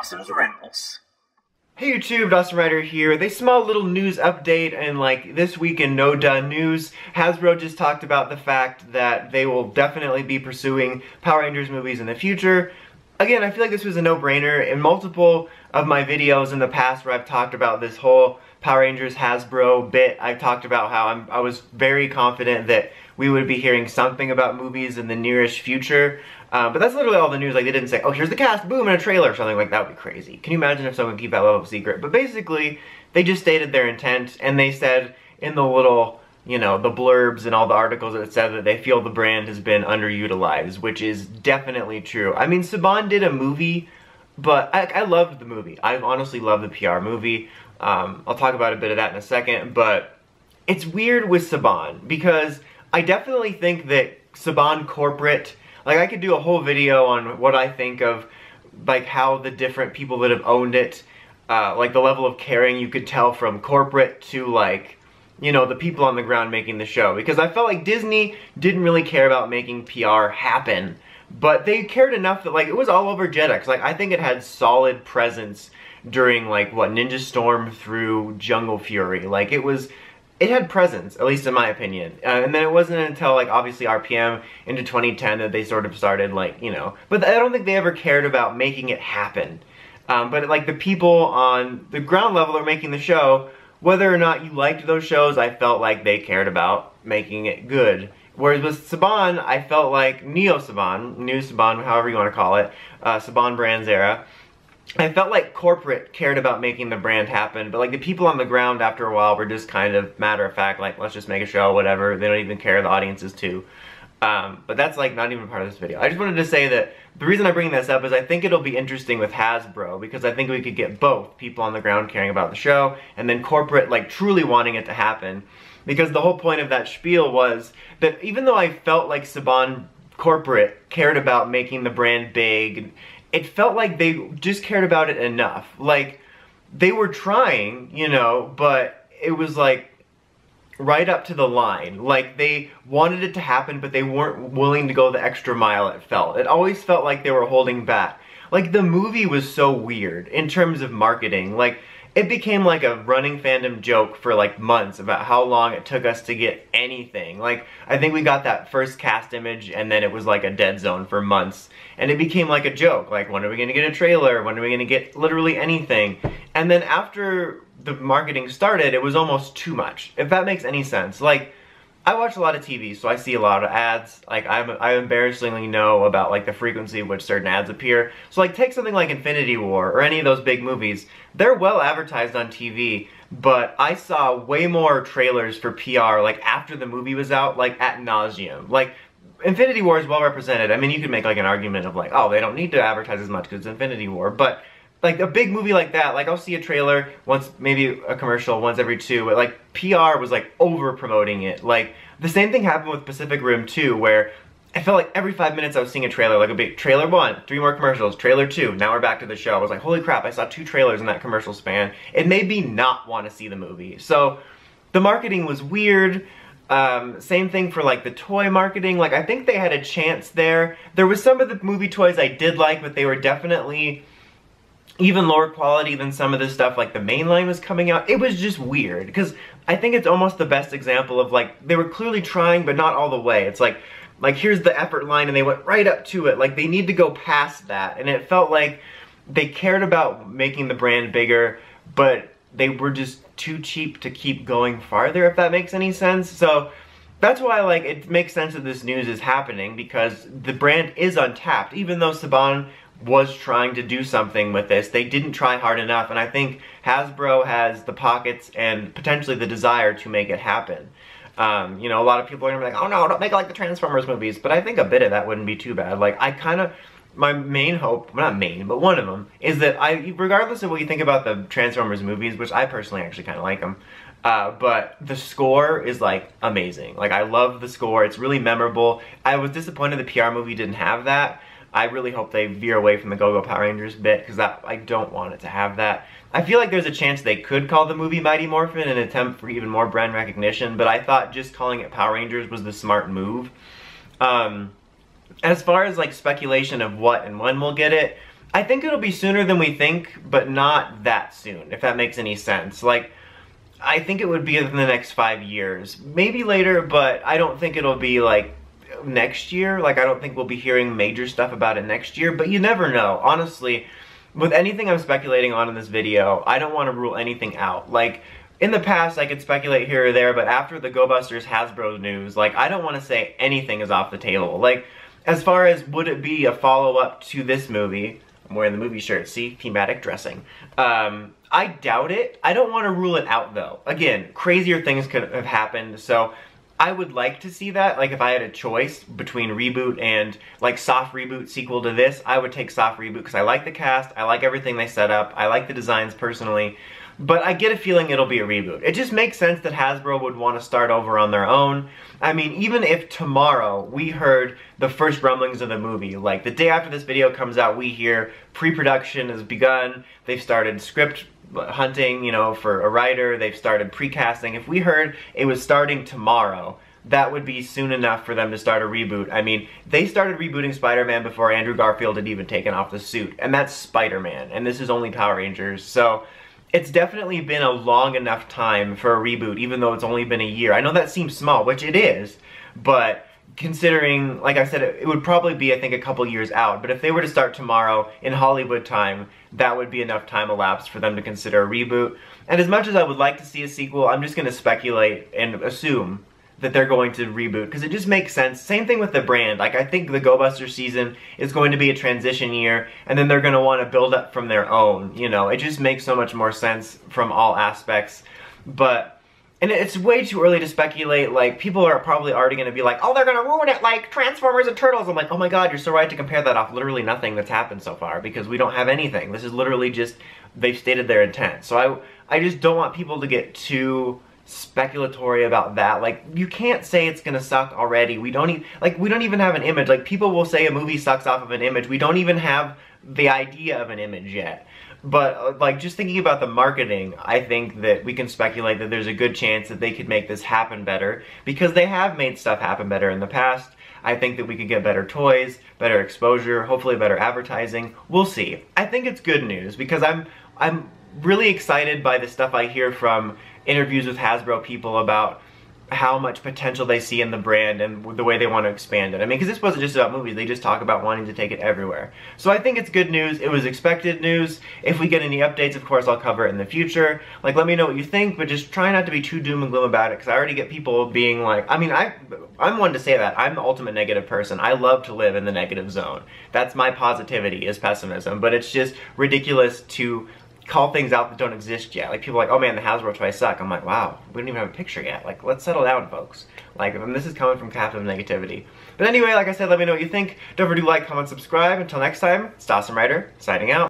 Dawson's Rambles. Hey YouTube, Dawson Ryder here with a small little news update, and like this week in No Done News, Hasbro just talked about the fact that they will definitely be pursuing Power Rangers movies in the future. Again, I feel like this was a no-brainer. In multiple of my videos in the past where I've talked about this whole Power Rangers Hasbro bit, I've talked about how I was very confident that we would be hearing something about movies in the nearish future. But that's literally all the news. Like, they didn't say, oh, here's the cast, boom, in a trailer or something. Like, that would be crazy. Can you imagine if someone keep that level of secret? But basically, they just stated their intent, and they said in the little, you know, the blurbs and all the articles that said that they feel the brand has been underutilized, which is definitely true. I mean, Saban did a movie, but I loved the movie. I honestly love the PR movie. I'll talk about a bit of that in a second, but it's weird with Saban, because I definitely think that Saban corporate, like, I could do a whole video on what I think of, like, how the different people that have owned it, like, the level of caring you could tell from corporate to, like, you know, the people on the ground making the show. Because I felt like Disney didn't really care about making PR happen, but they cared enough that, like, it was all over Jetix. Like, I think it had solid presence during, like, what, Ninja Storm through Jungle Fury. Like, it had presence, at least in my opinion. And then it wasn't until, like, obviously RPM into 2010 that they sort of started, like, you know. But I don't think they ever cared about making it happen. But, like, the people on the ground level are making the show, whether or not you liked those shows, I felt like they cared about making it good. Whereas with Saban, I felt like Neo Saban, New Saban, however you want to call it, Saban Brands era, I felt like corporate cared about making the brand happen, but like the people on the ground after a while were just kind of matter of fact, like, let's just make a show, whatever. They don't even care, the audiences too. But that's like not even part of this video. I just wanted to say that the reason I bring this up is I think it'll be interesting with Hasbro, because I think we could get both people on the ground caring about the show and then corporate like truly wanting it to happen. Because the whole point of that spiel was that even though I felt like Saban corporate cared about making the brand big, it felt like they just cared about it enough. Like, they were trying, you know, but it was like right up to the line. Like, they wanted it to happen, but they weren't willing to go the extra mile, it felt. It always felt like they were holding back. Like, the movie was so weird in terms of marketing. Like, it became like a running fandom joke for like months about how long it took us to get anything. Like, I think we got that first cast image and then it was like a dead zone for months. And it became like a joke. Like, when are we gonna get a trailer? When are we gonna get literally anything? And then after the marketing started, it was almost too much, if that makes any sense. Like, I watch a lot of TV, so I see a lot of ads. Like, I embarrassingly know about, like, the frequency of which certain ads appear. So, like, take something like Infinity War or any of those big movies. They're well advertised on TV, but I saw way more trailers for PR, like, after the movie was out, like, ad nauseum. Like, Infinity War is well represented. I mean, you could make, like, an argument of, like, oh, they don't need to advertise as much because it's Infinity War, but like, a big movie like that, like, I'll see a trailer once, maybe a commercial once every two, but, like, PR was, like, over-promoting it. Like, the same thing happened with Pacific Rim 2, where I felt like every 5 minutes I was seeing a trailer, like a big trailer 1, 3 more commercials, trailer 2, now we're back to the show. I was like, holy crap, I saw 2 trailers in that commercial span. It made me not want to see the movie. So, the marketing was weird. Same thing for, like, the toy marketing. Like, I think they had a chance there. There was some of the movie toys I did like, but they were definitely even lower quality than some of the stuff like the main line was coming out. It was just weird, because I think it's almost the best example of, like, they were clearly trying but not all the way. It's like here's the effort line and they went right up to it. Like, they need to go past that, and it felt like they cared about making the brand bigger, but they were just too cheap to keep going farther, if that makes any sense. So that's why, like, it makes sense that this news is happening, because the brand is untapped. Even though Saban was trying to do something with this, they didn't try hard enough, and I think Hasbro has the pockets and potentially the desire to make it happen. You know, a lot of people are gonna be like, oh no, don't make it like the Transformers movies, but I think a bit of that wouldn't be too bad. Like, my main hope, well, not main, but one of them, is that regardless of what you think about the Transformers movies, which I personally actually kind of like them, but the score is, like, amazing. Like, I love the score, it's really memorable. I was disappointed the PR movie didn't have that. I really hope they veer away from the Go-Go Power Rangers bit, because I don't want it to have that. I feel like there's a chance they could call the movie Mighty Morphin in an attempt for even more brand recognition, but I thought just calling it Power Rangers was the smart move. As far as, like, speculation of what and when we'll get it, I think it'll be sooner than we think, but not that soon, if that makes any sense. Like, I think it would be in the next 5 years. Maybe later, but I don't think it'll be like next year. Like, I don't think we'll be hearing major stuff about it next year, but you never know. Honestly, with anything I'm speculating on in this video, I don't want to rule anything out. Like, in the past, I could speculate here or there, but after the Go Busters Hasbro news, like, I don't want to say anything is off the table. Like, as far as would it be a follow-up to this movie, I'm wearing the movie shirt, see? Thematic dressing. I doubt it. I don't want to rule it out, though. Again, crazier things could have happened, so I would like to see that. Like, if I had a choice between reboot and, like, soft reboot sequel to this, I would take soft reboot because I like the cast, I like everything they set up, I like the designs personally, but I get a feeling it'll be a reboot. It just makes sense that Hasbro would want to start over on their own. I mean, even if tomorrow we heard the first rumblings of the movie, like the day after this video comes out, we hear pre-production has begun, they've started script hunting, you know, for a writer, they've started pre-casting. If we heard it was starting tomorrow, that would be soon enough for them to start a reboot. I mean, they started rebooting Spider-Man before Andrew Garfield had even taken off the suit, and that's Spider-Man, and this is only Power Rangers, so it's definitely been a long enough time for a reboot, even though it's only been a year. I know that seems small, which it is, but considering, like I said, it would probably be, I think, a couple years out. But if they were to start tomorrow in Hollywood time, that would be enough time elapsed for them to consider a reboot. And as much as I would like to see a sequel, I'm just going to speculate and assume that they're going to reboot, because it just makes sense. Same thing with the brand. Like, I think the Go Busters season is going to be a transition year, and then they're going to want to build up from their own, you know. It just makes so much more sense from all aspects. But, and it's way too early to speculate. Like, people are probably already going to be like, oh, they're going to ruin it like Transformers and Turtles. I'm like, oh my god, you're so right to compare that off literally nothing that's happened so far, because we don't have anything. This is literally just, they've stated their intent. So I just don't want people to get too speculatory about that. Like, you can't say it's gonna suck already. We don't even have an image. Like, people will say a movie sucks off of an image. We don't even have the idea of an image yet. But like, just thinking about the marketing, I think that we can speculate that there's a good chance that they could make this happen better, because they have made stuff happen better in the past. I think that we could get better toys, better exposure, hopefully better advertising. We'll see. I think it's good news, because I'm really excited by the stuff I hear from interviews with Hasbro people about how much potential they see in the brand and the way they want to expand it. I mean, because this wasn't just about movies, they just talk about wanting to take it everywhere. So I think it's good news. It was expected news. If we get any updates, of course, I'll cover it in the future. Like, let me know what you think, but just try not to be too doom and gloom about it, because I already get people being like, I mean, I'm one to say that. I'm the ultimate negative person. I love to live in the negative zone. That's my positivity, is pessimism, but it's just ridiculous to call things out that don't exist yet. Like, people are like, oh man, the Hasbro toys suck. I'm like, wow, we don't even have a picture yet. Like, let's settle down, folks. Like, and this is coming from captive negativity. But anyway, like I said, let me know what you think. Don't forget to like, comment, subscribe. Until next time, it's Awesome Writer, signing out.